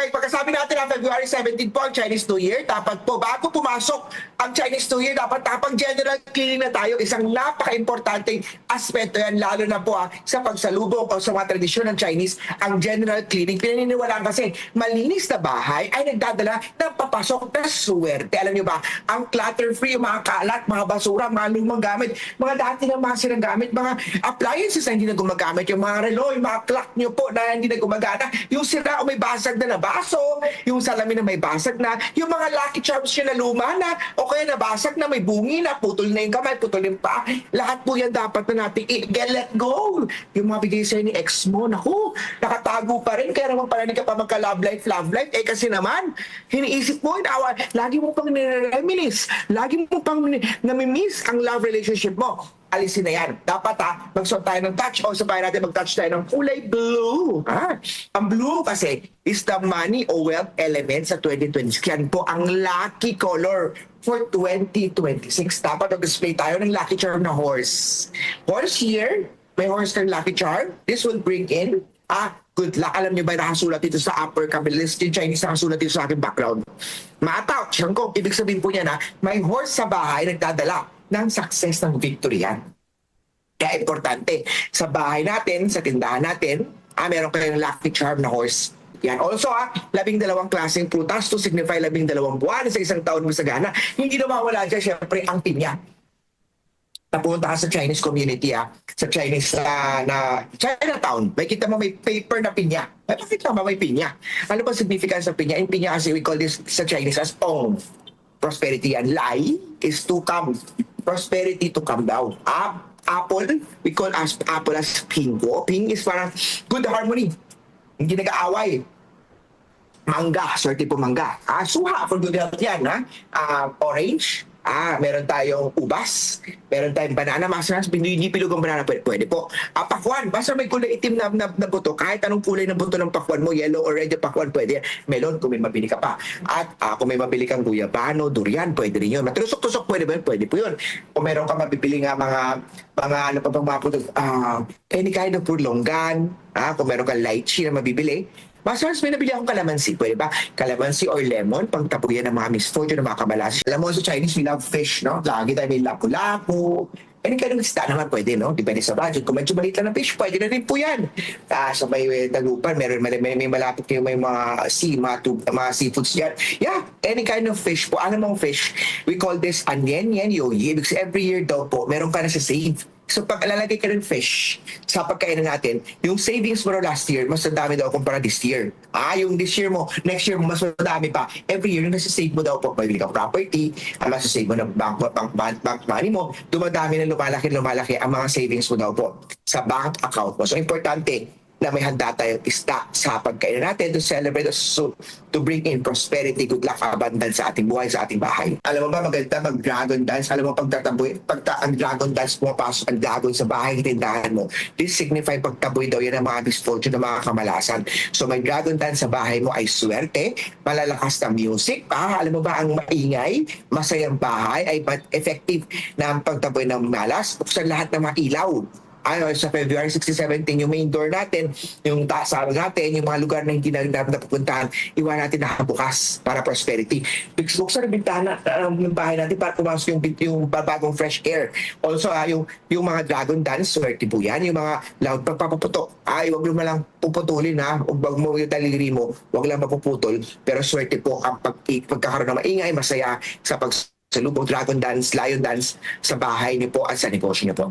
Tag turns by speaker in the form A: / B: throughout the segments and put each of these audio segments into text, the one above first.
A: Okay, pagkasabi natin na February 17 po ang Chinese New Year, dapat po bago pumasok ang Chinese New Year, dapat tapang general cleaning na tayo. Isang napaka-importanteng aspeto yan, lalo na po sa pagsalubong o sa mga tradisyon ng Chinese, ang general cleaning. Pinaniniwalaan kasi malinis na bahay ay nagdadala ng papasok na swerte. Alam niyo ba, ang clutter-free, yung mga kalat, mga basura, mga lumang gamit, mga dati na mga sirang gamit, mga appliances na hindi na gumagamit, yung mga relo, yung mga clock niyo po na hindi na gumagana, yung sira o may basag na baso, yung salamin na may basag na, yung mga lucky charms nyo na luma na, o kaya nabasag na may bungi na, putol na yung kamay, putol yung paa, lahat po yan dapat na natin let go. Yung mga bigay sa'yo ni ex mo, naku, nakatago pa rin, kaya naman pala hindi ka pa magka-love life, kasi naman, hiniisip mo, lagi mo pang nire-reminis, lagi mo pang namimiss ang love relationship mo. Alisin na yan. Dapat magsuot tayo ng touch o sabahin natin mag-touch tayo ng kulay blue. Ang blue kasi is the money o wealth element sa 2026. Yan po ang lucky color for 2026. Dapat mag-display tayo ng lucky charm na horse. Horse here, may horse ng lucky charm. This will bring in good luck. Alam niyo ba nakasulat dito sa upper capitalist yung Chinese nakasulat dito sa aking background. Mataw, siyangko, ibig sabihin po niya na may horse sa bahay nagdadala ng success ng victory yan. Kaya importante, sa bahay natin, sa tindahan natin, meron kayong lucky charm na horse. Yan. Also, 12 klaseng prutas to signify 12 buwan sa isang taon mo sa gana. Hindi na mawala dyan, syempre, ang pinya. Napunta ka sa Chinese community, sa Chinese na Chinatown, may kita mo may paper na pinya. May pakita mo may pinya. Ano ba significance ng pinya? Yung pinya kasi we call this sa Chinese as Ong. Prosperity yan. Lai is to come. Prosperity to come down. Apple, we call apple as pingo. Ping is parang good harmony. Hindi nag-aaway. Mangga, swerte po mangga. Suha, for good health yan. Orange, meron tayong ubas, meron tayong banana, masaras, hindi pilog ang banana, pwede po. Pakwan, basta may kulay itim na buto, kahit anong kulay ng buto ng pakwan mo, yellow or red yung pakwan, pwede. Melon, kung may mabili ka pa. At kung may mabili kang guyabano, durian, pwede rin yun. Matusok-tusok, pwede ba yun? Pwede po yun. Kung meron ka mabibili nga mga ano pa bang mga puto, any kind of fruit, longgan, kung meron kang lychee na mabibili, mas may nabili akong kalamansi. Pwede ba? Kalamansi or lemon, pangtapuyan ng mga misfortune, ng mga kabalasin. Alam mo, sa Chinese, we love fish, no? Lagi tayo may lapu-lapu. Any kind of isda naman pwede, no? Depende sa budget. Kung medyo maliit lang ng fish, pwede na rin po yan. Sa may tagupan, may malapit kayo may mga mga seafoods dyan. Yeah, any kind of fish po. Ano mong fish? We call this yen yoyi. Because every year daw po, meron ka na sa save. So pag lalagay ka ng fish sa pagkainan natin, yung savings mo last year, mas madami daw kumpara this year. Yung this year mo, next year mo, mas madami pa. Every year, yung nasa-save mo daw po, pabili kang property, nasa-save mo ng bank money mo, dumadami na lumalaki ang mga savings mo daw po sa bank account mo. So importante na may handa tayong isda sa pagkainan natin to celebrate to bring in prosperity, good luck, abundance sa ating buhay, sa ating bahay. Alam mo ba, maganda mag-dragon dance? Alam mo, ang dragon dance pumapasok ang dragon sa bahay, tindahan mo. This signify pagtaboy daw yan ng mga misfortune, ng mga kamalasan. So may dragon dance sa bahay mo ay swerte, malalakas na music, alam mo ba, ang maingay, masayang bahay ay effective na ang pagtaboy ng malas, buksan lahat ng mga ilaw. Sa February 16-17, yung main door natin, yung taasara natin, yung mga lugar na hindi na napupuntahan, iwan natin nakabukas para prosperity. Buksan ang bintana ng bahay natin para pumasok yung bagong fresh air. Also, yung mga dragon dance, swerte po yan. Yung mga loud pagpapaputok, huwag mo lang puputulin, huwag mo yung daliri mo, huwag lang mapuputol. Pero swerte po ang pagkakaroon ng maingay, masaya sa pagsalubong, dragon dance, lion dance sa bahay niyo po at sa negosyo niyo po.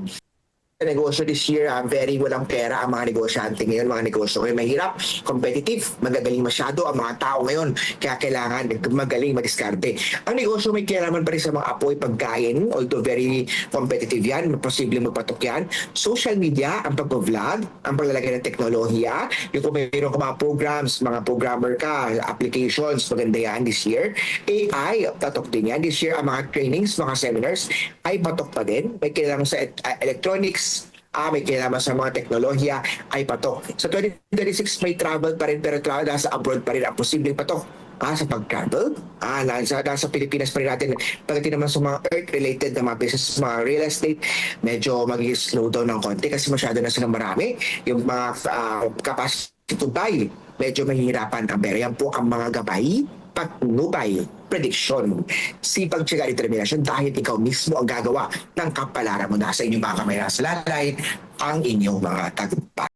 A: Negosyo this year, very walang pera ang mga negosyante ngayon, mga negosyo ngayon mahirap, competitive, magagaling masyado ang mga tao ngayon, kaya kailangan magaling, madiskarte. Ang negosyo may kailangan pa rin sa mga apoy, pagkain, although very competitive yan, posible magpatok yan. Social media, ang pag-vlog, ang paglalagay ng teknolohiya, yung kung mayroon ka mga programs, mga programmer ka, applications, maganda yan this year. AI, tatok din yan. This year, ang mga trainings, mga seminars, ay patok pa din. May kailangan sa electronics, may kailangan sa mga teknolohiya ay patok. Sa 2026 may travel pa rin, pero travel nasa abroad pa rin ang posibleng patok. Sa pag-travel, nasa Pilipinas pa rin natin. Pagdating naman sa mga earth-related na mga business, mga real estate, medyo mag-slow down ng konti kasi masyado na silang marami. Yung mga capacity to buy, medyo mahihirapan ang pera. Yan po ang mga gabay, patnubay, prediksyon, sipag, tiyaga, determinasyon dahil ikaw mismo ang gagawa ng kapalaran mo. Nasa inyong mga kamay, nasa lalay ang inyong mga tagumpay.